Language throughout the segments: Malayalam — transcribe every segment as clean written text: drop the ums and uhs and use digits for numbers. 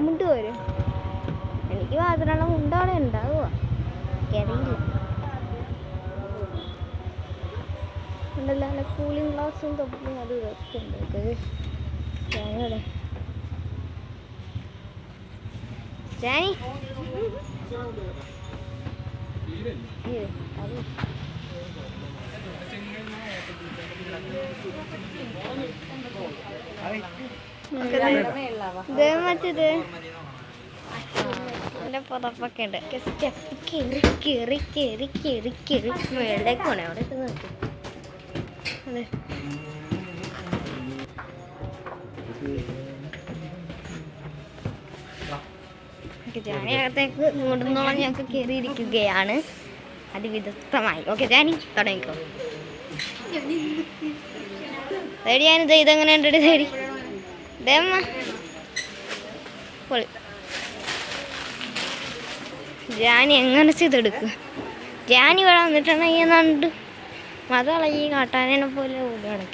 മുണ്ട് വരും. എനിക്ക് മാത്രമുള്ള മുണ്ടോടെ ഉണ്ടാവുക എനിക്കറിയില്ല. ഉണ്ടല്ലോ നല്ല കൂളിംഗ് ഗ്ലാസും തൊപ്പിയും അതും ഇതൊക്കെ ഉണ്ട്. ഞാനിവിടെ ജാനി മറ്റേത് എൻ്റെ പുതപ്പൊക്കെ ഉണ്ട്. സ്റ്റെപ്പ് കയറി കയറി കയറി കയറി കയറി മേളിലേക്ക് പോണേ. അവിടെ നോക്കി അതെ ജാനി അകത്തേക്ക് മൂടുന്നോളം ഞങ്ങൾക്ക് കയറിയിരിക്കുകയാണ് അതിവിദഗ്ധമായി. ഓക്കെ ജാനി തുടങ്ങിക്കോ. തേടി ഞാനിത് ഇതെങ്ങനെ ഉണ്ട് തേടി ഇതേമ്മ പൊളി. ജാനി എങ്ങനെ ചെയ്തെടുക്കും. ജാനി ഇവിടെ വന്നിട്ടുണ്ടെങ്കിൽ നണ്ട് മതളകി കാട്ടാനെ പോലെ ഓടുകയാണ്.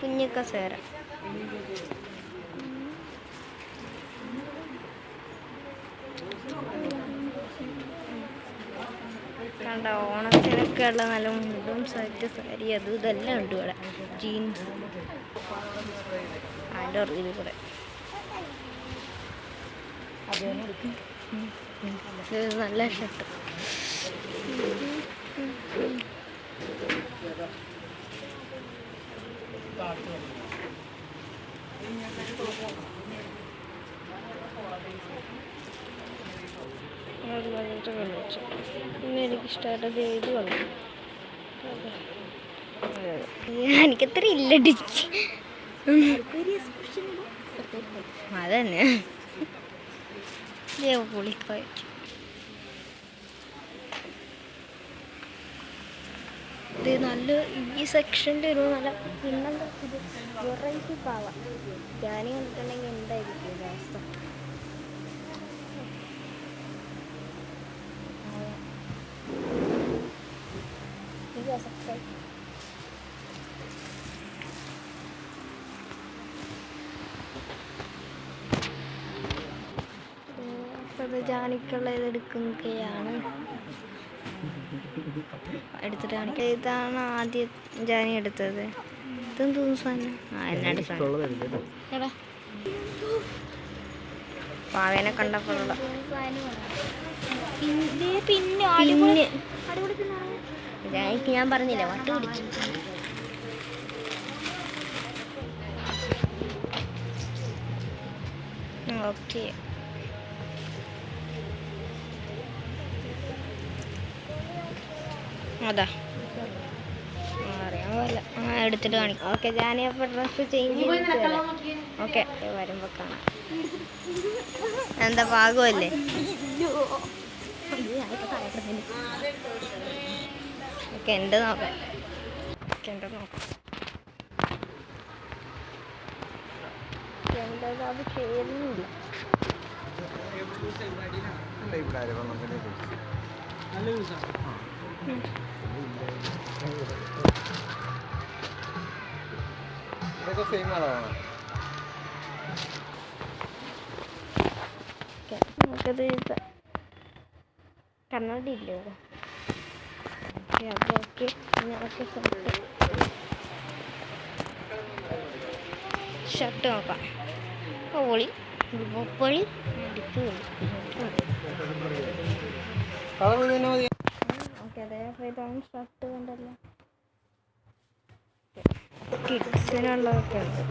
കുഞ്ഞിക്കസേര കണ്ട ഓണത്തിനൊക്കെ ഉള്ള നല്ല മുണ്ടും സെറ്റ് സാരി അതും ഇതെല്ലാം ഉണ്ട് ഇവിടെ. ജീൻസ് അതിൻ്റെ ഇതിൽ കൂടെ നല്ല ഷർട്ട്. പിന്നെ എനിക്കിഷ്ടമായിട്ടത് ഇത് വന്നു. എനിക്കത്ര ഇല്ല ഡിച്ച് അതന്നെ പുളിക്കായി. ഇത് നല്ല ഈ സെക്ഷൻ്റെ ഒരു നല്ല പിന്നെന്താ ഇത് വെറൈറ്റി പാവ. ഞാൻ കണ്ടിട്ടുണ്ടെങ്കിൽ എന്തായിരിക്കും ഇത് അവസ്ഥ. അപ്പോൾ ജാനിക്കുള്ള ഇതെടുക്കുകയാണ്. എടുത്തിട്ട് കാണിക്കുക. ഇതാണ് ആദ്യം ജാനി എടുത്തത്. ഇതെന്ത് സാധനം? എന്നാട് സാധനം എടാ പാവേനെ കണ്ടപ്പോഴുള്ള പിന്നെ ജാനിക്ക് ഞാൻ പറഞ്ഞില്ല വട്ട് പിടിച്ചു. ഓക്കെ അതാ അറിയാൻ പോലെ എടുത്തിട്ട് കാണിക്കാം. ഓക്കെ ജാനി അപ്പോൾ ഡ്രസ്സ് ചേഞ്ച് ചെയ്തിട്ട് വരാം. ഓക്കെ വരുമ്പോൾ കാണാം. എന്താ പാകമല്ലേ? ഓക്കെ എൻ്റെ നോക്കാം. എൻ്റെ നോക്കാം എന്താ അത് ചേരുന്നില്ല. നമുക്കത് കണ്ണാടി ഇല്ലേ അത് ഓക്കെ. ഷർട്ട് നോക്കാം. പൊളി പൊളി ഓക്കെ അതേപോലെ ഇതാണ് ഷർട്ട് കണ്ടല്ലോ. കിഡ്സിനുള്ളതൊക്കെ ഉണ്ട്.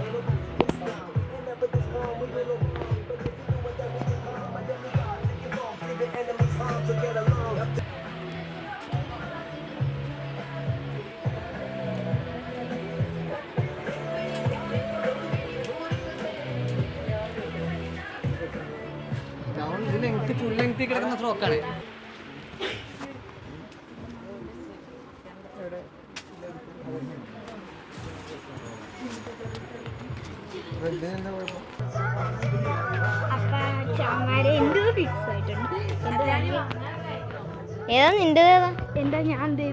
ഫുൾ ലെങ്തി കിടക്കുന്ന ഫ്രോക്കാണ്. ഏതാ നിന്റെ എന്താ ഞാൻ എന്താ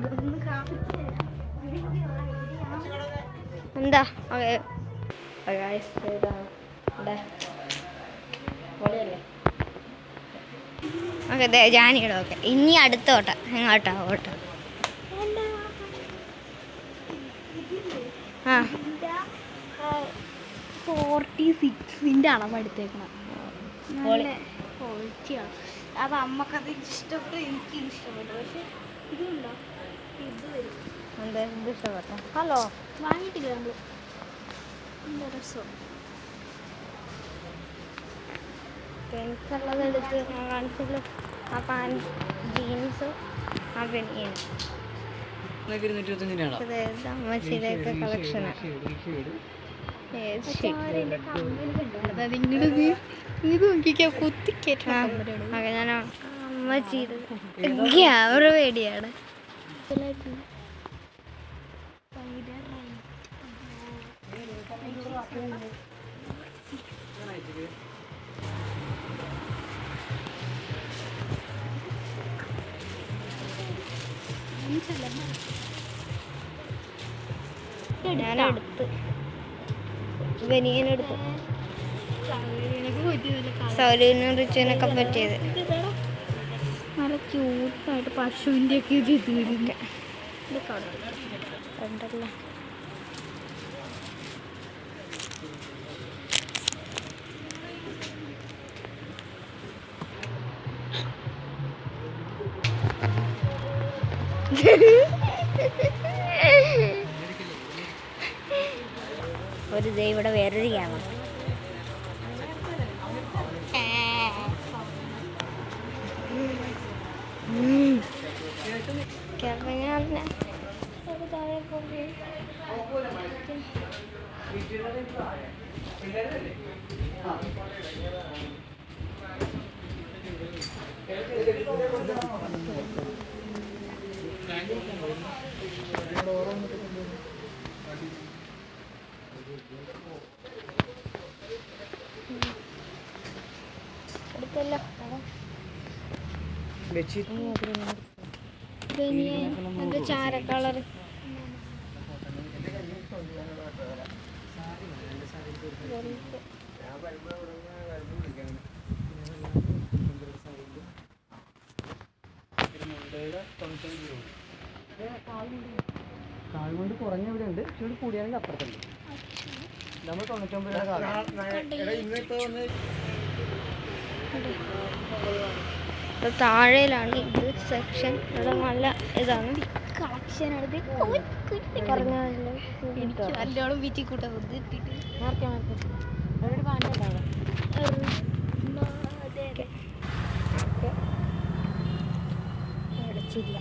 ഓക്കെ ജാനിയുടെ ഓക്കെ. ഇനി അടുത്തോട്ടാ ഇങ്ങോട്ടാ ഓട്ടോ. ആ 46ന്റെ അളവെടുത്തേക്കണം. നല്ല ക്വാളിറ്റിയാണ്. അത് അമ്മക്കത് ഇഷ്ടപ്പെട്ടു, എനിക്ക് ഇഷ്ടപ്പെട്ടു. പക്ഷെ ഇതുണ്ടോ, ഇത് വരും. എന്താ ഇത് ഇഷ്ടപ്പെട്ട? ഹലോ വാങ്ങിയിട്ടില്ല നമ്മൾ. നല്ല രസം. എനിക്കുള്ളത് എടുത്ത് ഞാൻ കാണിച്ചല്ലോ. ആ പാൻറ് ജീൻസും ആ ബനിയനും. 225 ആണോ? അതായത് അമ്മച്ചിയുടെയൊക്കെ കളക്ഷനാണ്. ഇത് നോക്കിക്കാ, കുത്തിക്കേറ്റാണ്. ഓക്കെ ഞാൻ അമ്മച്ചിയുടെ ക്യാമറ പേടിയാണ്. ഞാനെടുത്ത് ബനിയനെടുത്ത് സൗലിനും റിച്ചുവിനൊക്കെ പറ്റിയത്. നല്ല ക്യൂട്ടായിട്ട് പശുവിൻ്റെ ഒക്കെ ഒരു ഇത് വരില്ല. ഉണ്ടല്ലോ. ഒരു ദേ ഇവിടെ വേറൊരു ക്യാമറ. എടുത്തല്ലോ ബനിയൻ എൻ്റെ ചാര കളർ. കാൽകൊണ്ട് കുറഞ്ഞ ഇവിടെ ഉണ്ട്, ചൂട് കൂടിയാണെങ്കിൽ അപ്പുറത്തുണ്ട്. നമ്മൾ 99 താഴെയിലാണ് ഇത് സെക്ഷൻ. ഇവിടെ നല്ല ഇതാണ് കളക്ഷൻ എടുത്ത് പറഞ്ഞല്ലോ. എനിക്ക് നല്ലോണം വീട്ടിൽ കൂട്ടാൻ ഇട്ടിട്ട് അടച്ചില്ല.